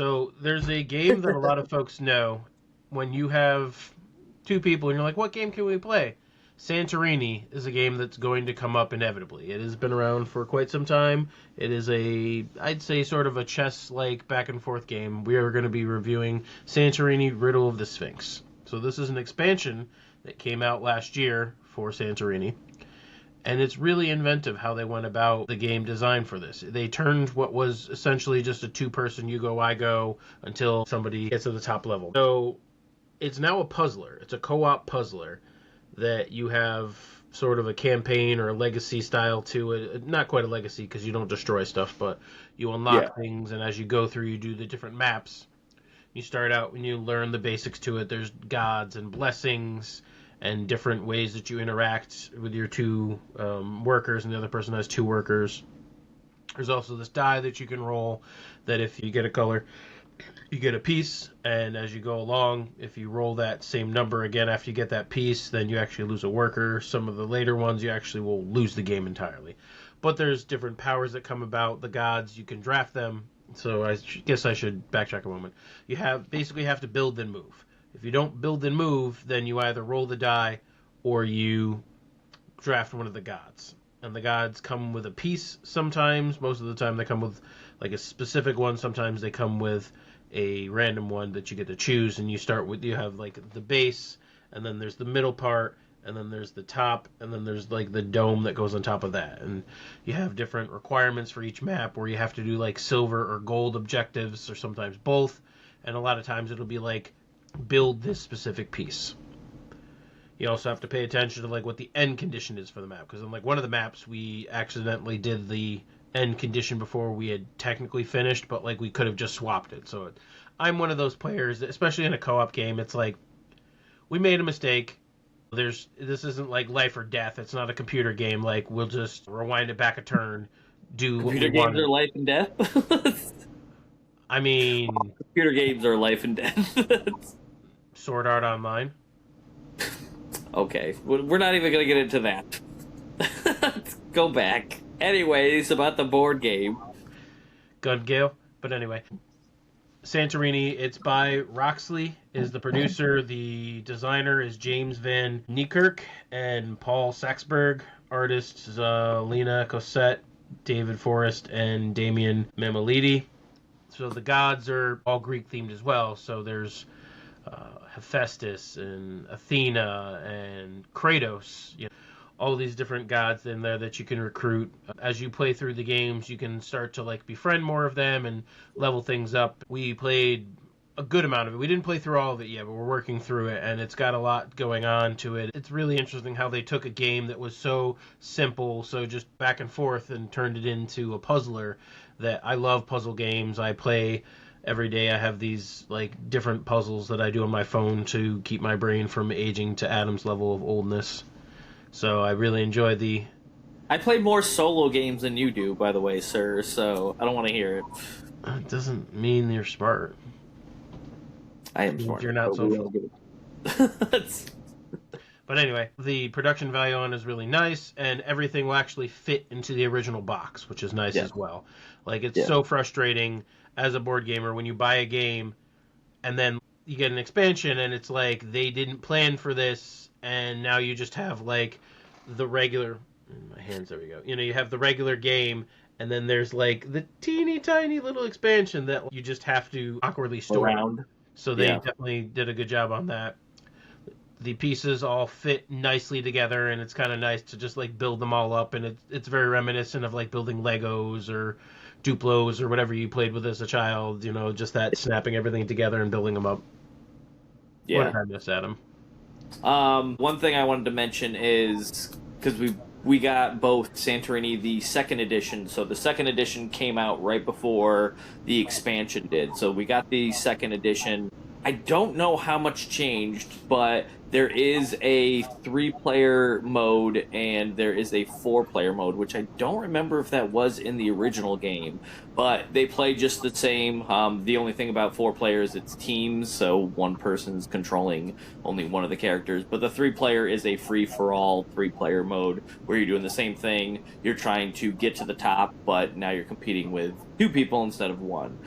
So there's a game that a lot of folks know when you have two people and you're like, what game can we play? Santorini is a game that's going to come up inevitably. It has been around for quite some time. It is I'd say, sort of a chess-like back and forth game. We are going to be reviewing Santorini Riddle of the Sphinx. So this is an expansion that came out last year for Santorini. And it's really inventive how they went about the game design for this. They turned what was essentially just a two-person you go, I go, until somebody gets to the top level. So it's now a puzzler. It's a co-op puzzler that you have sort of a campaign or a legacy style to it. Not quite a legacy because you don't destroy stuff, but you unlock things, and as you go through, you do the different maps. You start out when you learn the basics to it. There's gods and blessings and different ways that you interact with your two workers, and the other person has two workers. There's also this die that you can roll that if you get a color, you get a piece, and as you go along, if you roll that same number again after you get that piece, then you actually lose a worker. Some of the later ones, you actually will lose the game entirely. But there's different powers that come about. The gods, you can draft them. So I guess I should backtrack a moment. You basically have to build then move. If you don't build and move, then you either roll the die or you draft one of the gods. And the gods come with a piece sometimes. Most of the time they come with like a specific one. Sometimes they come with a random one that you get to choose. And you have like the base, and then there's the middle part, and then there's the top, and then there's like the dome that goes on top of that. And you have different requirements for each map where you have to do like silver or gold objectives, or sometimes both. And a lot of times it'll be like, build this specific piece. You also have to pay attention to like what the end condition is for the map, because in like one of the maps we accidentally did the end condition before we had technically finished, but like we could have just swapped it. So I'm one of those players, especially in a co-op game, it's like we made a mistake. This isn't like life or death. It's not a computer game. Like we'll just rewind it back a turn, do Computer what we games wanted. are life and death. I mean, computer games are life and death. Sword Art Online. Okay, we're not even gonna get into that. Let's go back. Anyways, about the board game. Gun Gale. But anyway, Santorini, it's by Roxley, is the producer. The designer is James Van Niekerk and Paul Saxberg. Artists Lena Cosette, David Forrest, and Damian Mamalidi. So the gods are all Greek themed as well. So there's Hephaestus and Athena and Kratos. All these different gods in there that you can recruit. As you play through the games, you can start to like befriend more of them and level things up. We played a good amount of it. We didn't play through all of it yet, but we're working through it, and it's got a lot going on to it. It's really interesting how they took a game that was so simple, so just back and forth, and turned it into a puzzler. That I love puzzle games. I play every day. I have these like different puzzles that I do on my phone to keep my brain from aging to Adam's level of oldness. So I really enjoy I play more solo games than you do, by the way, sir, so I don't want to hear it. It doesn't mean you're smart. I am smart. You're not social. But anyway, the production value on it is really nice, and everything will actually fit into the original box, which is nice as well. Like, it's so frustrating as a board gamer when you buy a game and then you get an expansion and it's like they didn't plan for this, and now you just have like the regular my hands, there we go. You have the regular game, and then there's like the teeny tiny little expansion that you just have to awkwardly store around. So they definitely did a good job on that. The pieces all fit nicely together, and it's kind of nice to just like build them all up, and it's very reminiscent of like building Legos or Duplos or whatever you played with as a child, just that snapping everything together and building them up. Yeah. What did I miss, Adam? One thing I wanted to mention is, because we got both Santorini, the second edition, so the second edition came out right before the expansion did, so we got the second edition. I don't know how much changed, but There is a 3-player mode and there is a 4-player mode, which I don't remember if that was in the original game, but they play just the same. The only thing about 4 players, it's teams, so one person's controlling only one of the characters. But the 3-player is a free-for-all 3-player mode where you're doing the same thing. You're trying to get to the top, but now you're competing with 2 people instead of 1.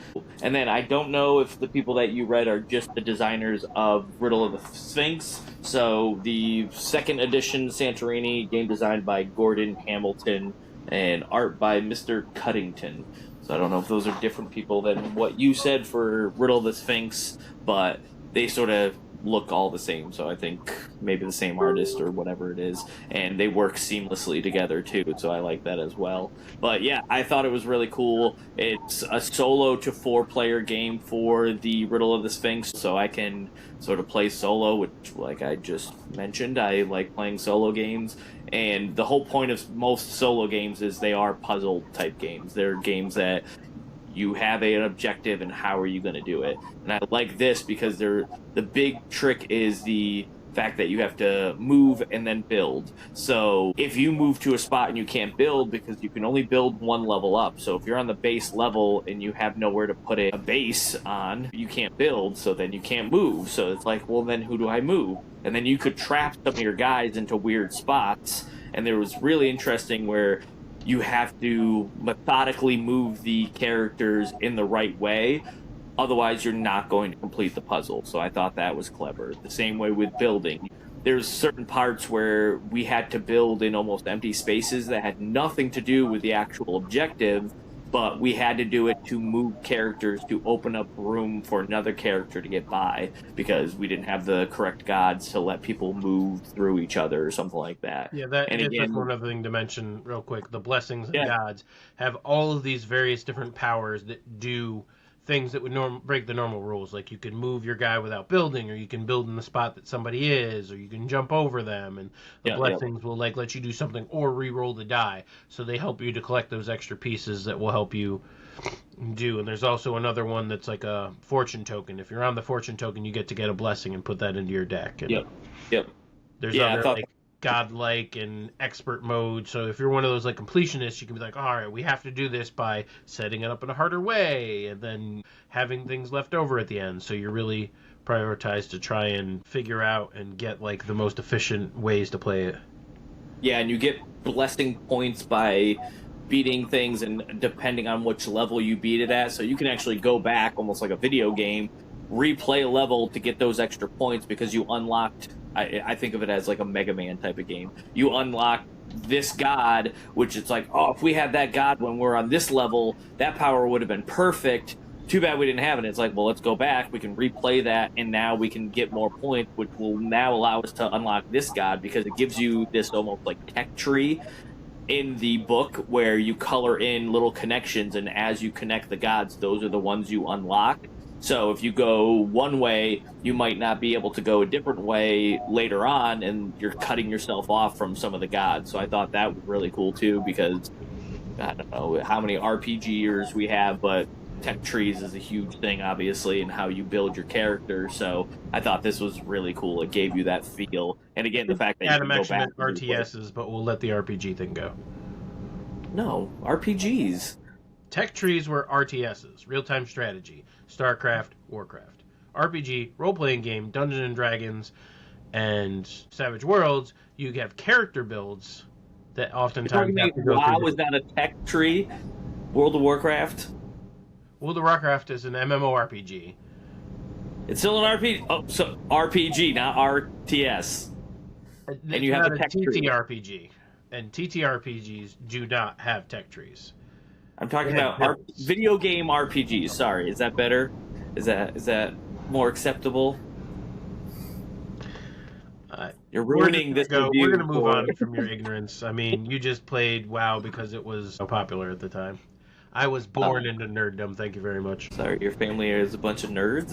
And then I don't know if the people that you read are just the designers of Riddle of the Sphinx. So the 2nd edition Santorini, game designed by Gordon Hamilton and art by Mr. Cuddington. So I don't know if those are different people than what you said for Riddle of the Sphinx, but they sort of look all the same. So I think maybe the same artist or whatever it is, and they work seamlessly together too. So I like that as well. But yeah, I thought it was really cool. It's a solo to 4-player game for the Riddle of the Sphinx, so I can sort of play solo, which, like I just mentioned, I like playing solo games. And the whole point of most solo games is they are puzzle type games. They're games that you have an objective and how are you going to do it. And I like this because the big trick is the fact that you have to move and then build. So if you move to a spot and you can't build, because you can only build 1 level up. So if you're on the base level and you have nowhere to put a base on, you can't build, so then you can't move. So it's like, well, then who do I move? And then you could trap some of your guys into weird spots. And there was really interesting where you have to methodically move the characters in the right way. Otherwise, you're not going to complete the puzzle. So I thought that was clever. The same way with building. There's certain parts where we had to build in almost empty spaces that had nothing to do with the actual objective, but we had to do it to move characters to open up room for another character to get by, because we didn't have the correct gods to let people move through each other or something like that. Yeah, that's one other thing to mention real quick. The blessings and gods have all of these various different powers that do things that would break the normal rules. Like you can move your guy without building, or you can build in the spot that somebody is, or you can jump over them, and the blessings will like let you do something or re-roll the die. So they help you to collect those extra pieces that will help you do. And there's also another one that's like a fortune token. If you're on the fortune token, you get to get a blessing and put that into your deck. And there's other like godlike and expert mode. So if you're one of those like completionists, you can be like, all right, we have to do this by setting it up in a harder way and then having things left over at the end. So you're really prioritized to try and figure out and get like the most efficient ways to play it. Yeah, and you get blessing points by beating things, and depending on which level you beat it at. So you can actually go back almost like a video game, replay a level to get those extra points because you unlocked, I think of it as like a Mega Man type of game. You unlock this god, which it's like, oh, if we had that god when we're on this level, that power would have been perfect. Too bad we didn't have it. It's like, well, let's go back. We can replay that, and now we can get more points, which will now allow us to unlock this god, because it gives you this almost like tech tree in the book where you color in little connections, and as you connect the gods, those are the ones you unlock. So if you go one way, you might not be able to go a different way later on, and you're cutting yourself off from some of the gods. So I thought that was really cool too, because I don't know how many RPGers we have, but tech trees is a huge thing, obviously, and how you build your character. So I thought this was really cool. It gave you that feel. And again, the fact that Adam mentioned RTSs, but we'll let the RPG thing go. No, RPGs. Tech trees were RTSs, real-time strategy, StarCraft, Warcraft. RPG, role-playing game, Dungeons and Dragons, and Savage Worlds, you have character builds that oftentimes have to go WoW was not a tech tree? World of Warcraft? World of Warcraft is an MMORPG. It's still an RPG. Oh, so RPG, not RTS. And you have a tech TTRPG. And TTRPGs do not have tech trees. I'm talking about video game RPGs. Sorry, is that better? Is that more acceptable? You're ruining this review. We're going to move on from your ignorance. I mean, you just played WoW because it was so popular at the time. I was born into nerddom. Thank you very much. Sorry, your family is a bunch of nerds.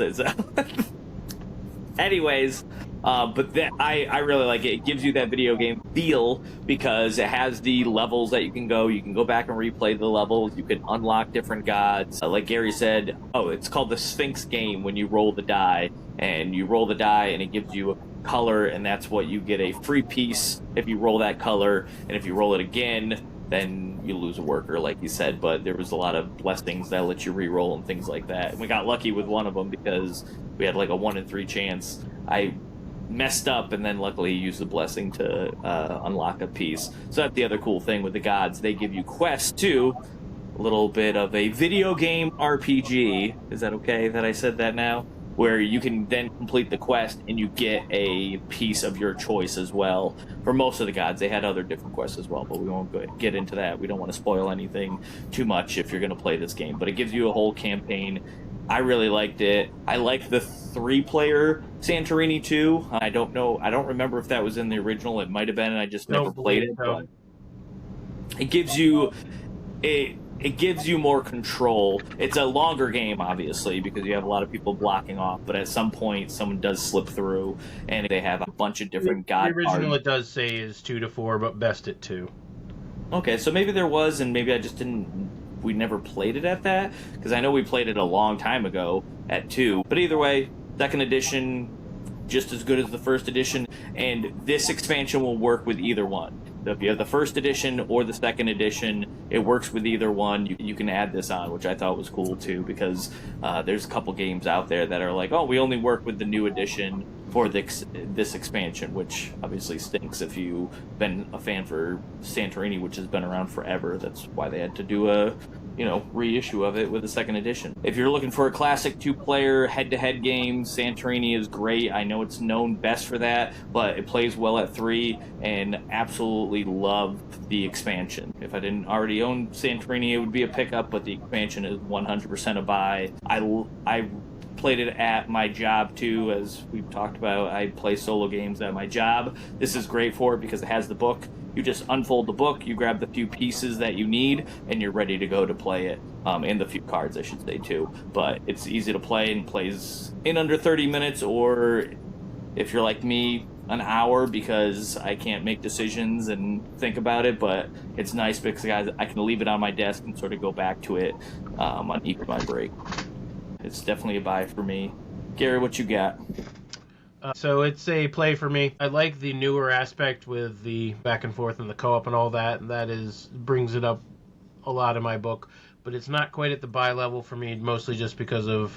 Anyways, but I really like it. It gives you that video game feel because it has the levels that you can go. You can go back and replay the levels. You can unlock different gods. Like Gary said, it's called the Sphinx game when you roll the die. And you roll the die and it gives you color, and that's what you get a free piece if you roll that color, and if you roll it again, then you lose a worker, like you said. But there was a lot of blessings that let you re-roll and things like that. And we got lucky with one of them because we had like a 1 in 3 chance. I messed up and then luckily used the blessing to unlock a piece. So that's the other cool thing with the gods. They give you quests too. A little bit of a video game RPG. Is that okay that I said that now? Where you can then complete the quest and you get a piece of your choice as well. For most of the gods, they had other different quests as well, but we won't get into that. We don't want to spoil anything too much if you're going to play this game. But it gives you a whole campaign. I really liked it. I liked the 3-player Santorini too. I don't remember if that was in the original. It might have been, and I just never played it. But it gives you It gives you more control. It's a longer game, obviously, because you have a lot of people blocking off, but at some point, someone does slip through, and they have a bunch of different god The original, cards. it does say, is 2 to 4, but best at 2. Okay, so maybe there was, and maybe I just didn't... We never played it at that, because I know we played it a long time ago at 2. But either way, second edition, just as good as the first edition, and this expansion will work with either one. So if you have the first edition or the second edition, it works with either one. You can add this on, which I thought was cool too, because there's a couple games out there that are like, oh, we only work with the new edition for this expansion, which obviously stinks if you've been a fan for Santorini, which has been around forever. That's why they had to do a reissue of it with the second edition. If you're looking for a classic 2-player head-to-head game, Santorini is great. I know it's known best for that, but it plays well at 3, and absolutely love the expansion. If I didn't already own Santorini, it would be a pickup, but the expansion is 100% a buy. I played it at my job too, as we've talked about. I play solo games at my job. This is great for it because it has the book. You just unfold the book, you grab the few pieces that you need, and you're ready to go to play it. And the few cards, I should say, too. But it's easy to play and plays in under 30 minutes, or if you're like me, an hour, because I can't make decisions and think about it. But it's nice because I can leave it on my desk and sort of go back to it on each of my break. It's definitely a buy for me. Gary, what you got? So it's a play for me. I like the newer aspect with the back and forth and the co-op and all that. And that brings it up a lot in my book. But it's not quite at the buy level for me, mostly just because of,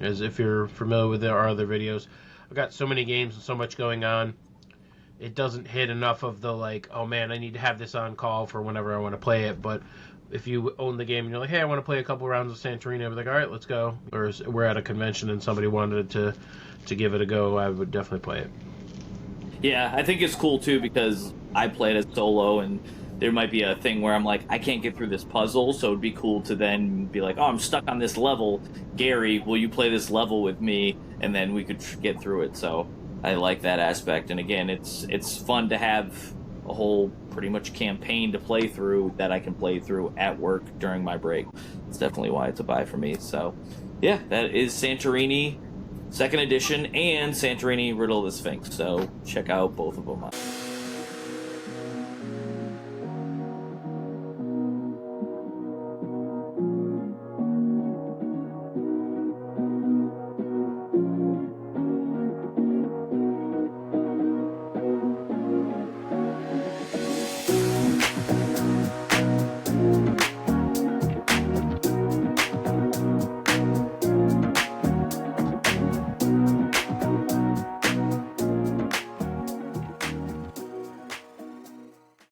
as if you're familiar with our other videos, I've got so many games and so much going on. It doesn't hit enough of the like, oh man, I need to have this on call for whenever I want to play it. But if you own the game and you're like, hey, I want to play a couple rounds of Santorini, I'd be like, all right, let's go. Or we're at a convention and somebody wanted to give it a go, I would definitely play it. Yeah, I think it's cool too because I played it solo, and there might be a thing where I'm like, I can't get through this puzzle, so it'd be cool to then be like, oh, I'm stuck on this level. Gary, will you play this level with me? And then we could get through it. So I like that aspect. And again, it's fun to have a whole pretty much campaign to play through that I can play through at work during my break. It's definitely why it's a buy for me. So yeah, that is Santorini 2nd edition and Santorini Riddle of the Sphinx. So check out both of them.